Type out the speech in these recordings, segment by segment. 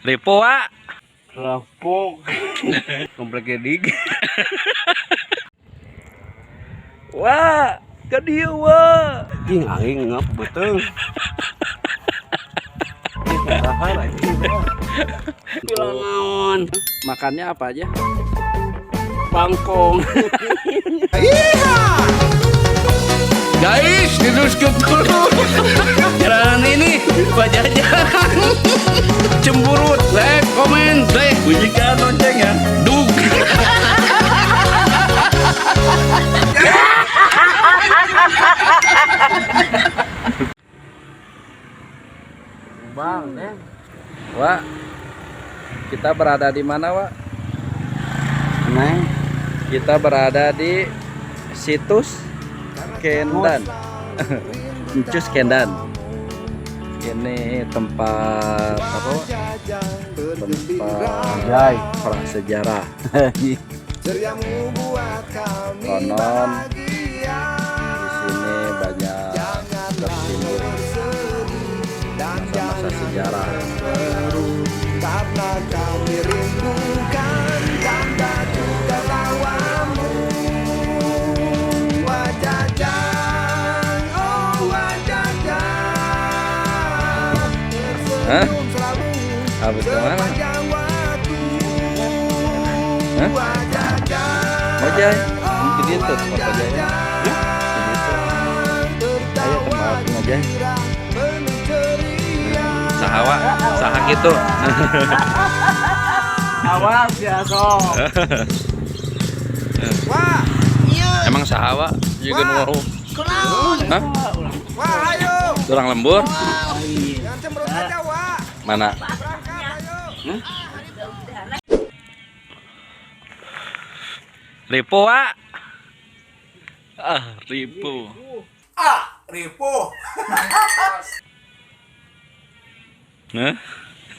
Ripo Wak. Rapok. Komplek Gedik. Wak, ke dia Wak. Ih, aing ngap betul. Dahar anjing. Bilang naon? Makannya apa aja? Bangkong. Guys, di-subscribe dulu. Jalan ini Pajajaran. Cemburut, like, komen, bunyikan loncengnya. Dug. Bang, Neng. Wak, kita berada di mana, Wak? Neng. Kita berada di situs Kendan. Cus Kendan. Ini tempat apa, Wak? Tempat prasejarah. Konon di sini banyak tertimbun masa-masa sejarah. Karena kami rindukan tanda juga tawamu. Wajah-wajah, oh wajah-wajah, Hah? tersenyum selalu Habis kemana? sepanjang waktu. Hah? Wajah-wajah, Ojay, mungkin itu tempat Ojay. Ayo tempat Ojay. penuh ceria. Sahawa, sahak itu. Awas ya, sok. Wah, iya, Emang sahawa juga mau. kunaon? Hah? Wah, ayo, Kurang lembur? jangan cemberut aja, wah. Mana? Berangkat, ayo. Ripo, Wak. Ripo. Ripo. Hah?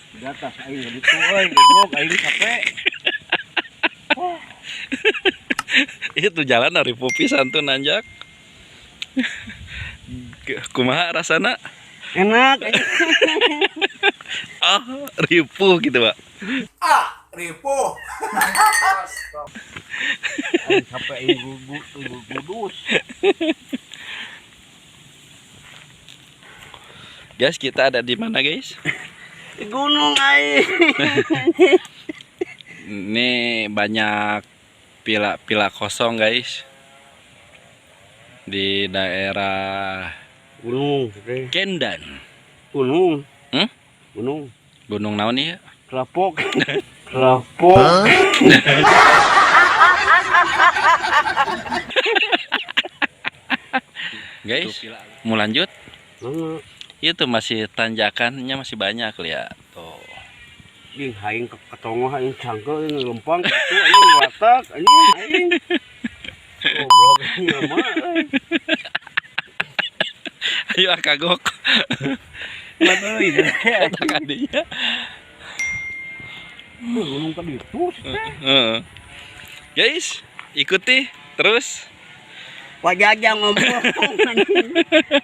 Di atas aing gitu euy, goblok aing capek. Itu jalan Ripo pisan tuh nanjak. Kumaha rasana? Enak. Ripo gitu, Pak. Ripo. Aing capek aing gudut. Guys, kita ada di mana, guys? Di gunung aing. Ini banyak pila-pila kosong, guys. Di daerah Gunung, oke. Kendan. Gunung. Hmm? Gunung. Gunung naon ya? Rapok. Rapok. Guys, mau lanjut? Mana? Itu masih tanjakannya masih banyak, lihat. Tuh. Ih, aing ketongoh aing cangkel aing lempang kitu aing watak aing. Goblok aing mah. Ayo kagok. Mana euy deh. Eta kadinya. Gunung ka ditu. Heeh. Guys, ikuti terus. Pajajang ngomong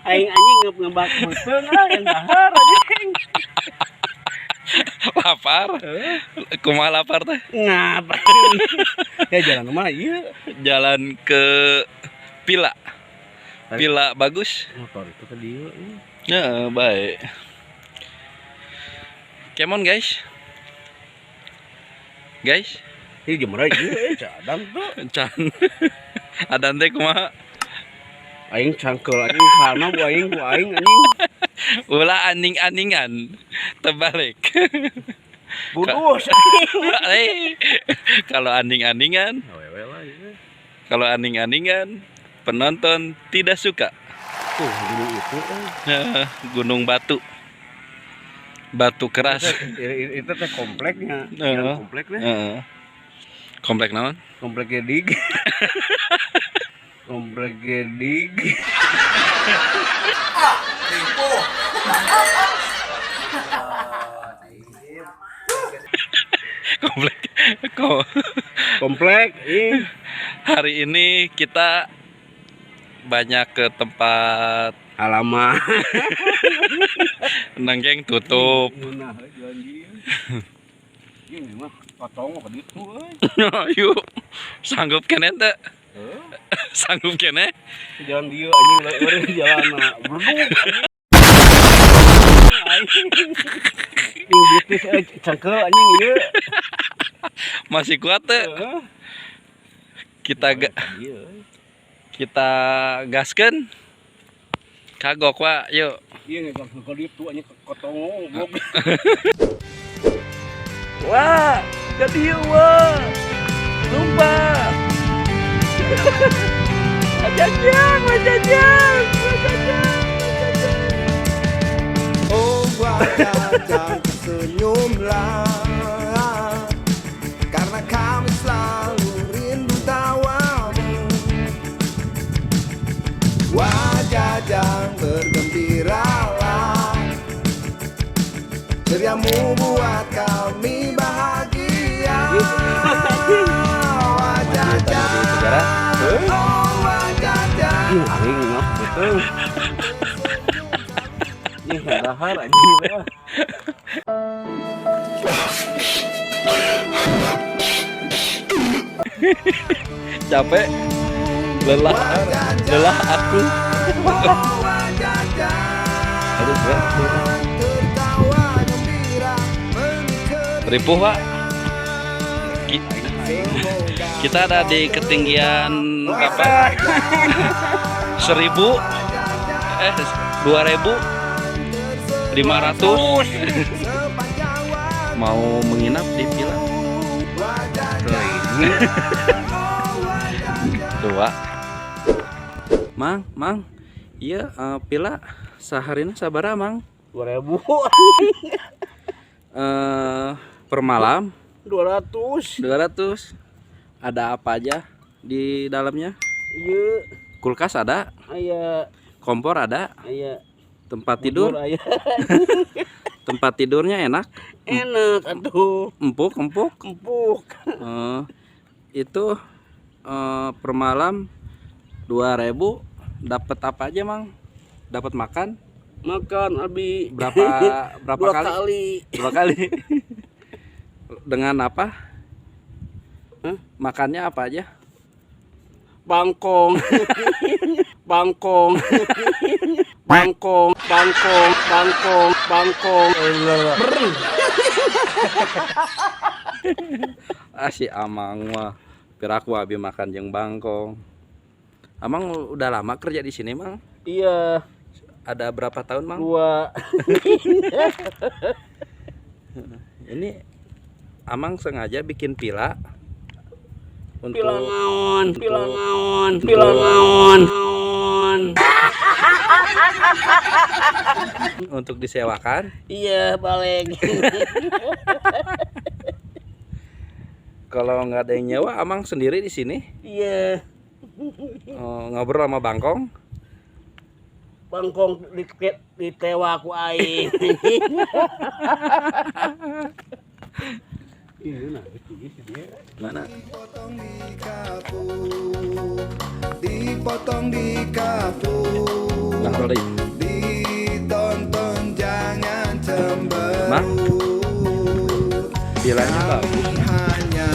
aing ngebak beuteuh yang dahar anjing. Lapar. Kumaha lapar teh? Ngapa? Ya jalan mana ieu? Jalan ke Pila. Pila bagus. Motor itu ke dieu. Ya, baik. Come on, guys. Guys, Ih jemara ieu cadang tuh. can. Adan teh kumaha? Aing cangkel anjing kana bu aing anjing. Ulah aning-aningan terbalik. Budus. Kalau aning-aningan, Awewe lah ieu. kalau aning-aningan penonton tidak suka. Tuh gunung itu Gunung Batu. Batu keras. itu teh kompleknya. Heeh. Yang kompleknya. Heeh. Komplek naon? Komplek Gedik. Komplek Gedik. Ripo. Komplek. Komplek. Hari ini kita banyak ke tempat Alamak. Nanggeng tutup. Nah, janji. Ini mah katongo ka ditu euy. Yuk, sanggup kene teh. Sanggup kene. Jalan dieu anjing leueur jalanna. Bluduk. Ini bisnis cangkel anjing ieu. Masih kuat teh. Heeh. Kita gaskeun. Kagok wa, yuk. Ieu geus ka ditu anjing katongo goblok. Wah, ke dieu wah. Sumpah. Wajajang. Oh wajah senyumlah, karena kami selalu rindu tawamu. Wajah bergembiralah, ceriamu buat kami bahagia. Wajah oh wajah. Ih, aing mah betul. Ih, dahar anjing ya. Capek. Lelah aku. Aduh, berat. Ripuh, Pak. Kita ada di ketinggian berapa? 1.000 2.500 mau menginap di villa. Dua. Mang, iya villa saharina sabaraha, Mang? 2000. Per malam 200. Ada apa aja di dalamnya? Iya, Kulkas ada, aya kompor ada, tempat tidur, aya. tempat tidurnya enak, Enak atuh. empuk. Itu per malam 2.000 dapat apa aja, Mang? Dapat makan? Makan abi Berapa dua kali? kali. 2 kali. Dengan apa? Hah? Makannya apa aja? Bangkong. Si Amang mah piraku abi makan jeung bangkong. Amang udah lama kerja di sini, Mang? Iya, Ada berapa tahun, Mang? 2. Ini Amang sengaja bikin pila untuk Pilangaon. untuk disewakan. Iya, balik. Kalau nggak ada yang nyewa, Amang sendiri di sini Iya, ngobrol sama bangkong. bangkong ditewa ku aing. Mana? Dipotong di kapur, Nah, Roli. ditonton jangan Mang, cemberut. pilanya bagus. Hanya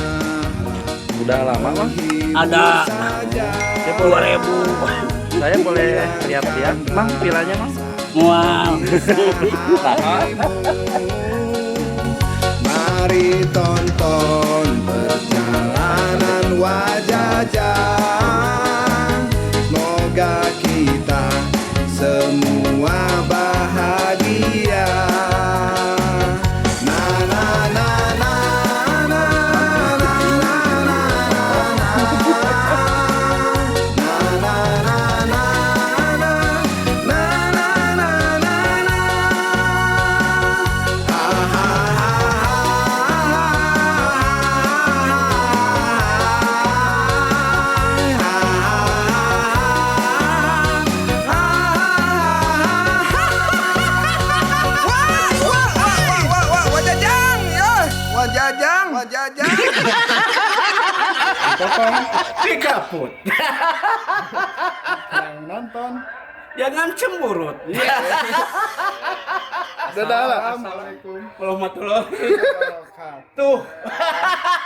Udah lama, Mang. Ada saja 2.000. Saya boleh lihat-lihat, Mang, pilanya, Mang. Wow. mari tonton perjalanan wajah. Semoga kita semua bahagia. Na na na na na na na na nonton, Dikaput. yang nonton. Jangan cemburut. Dadah. Assalamualaikum Warahmatullahi wabarakatuh. wabarakatuh.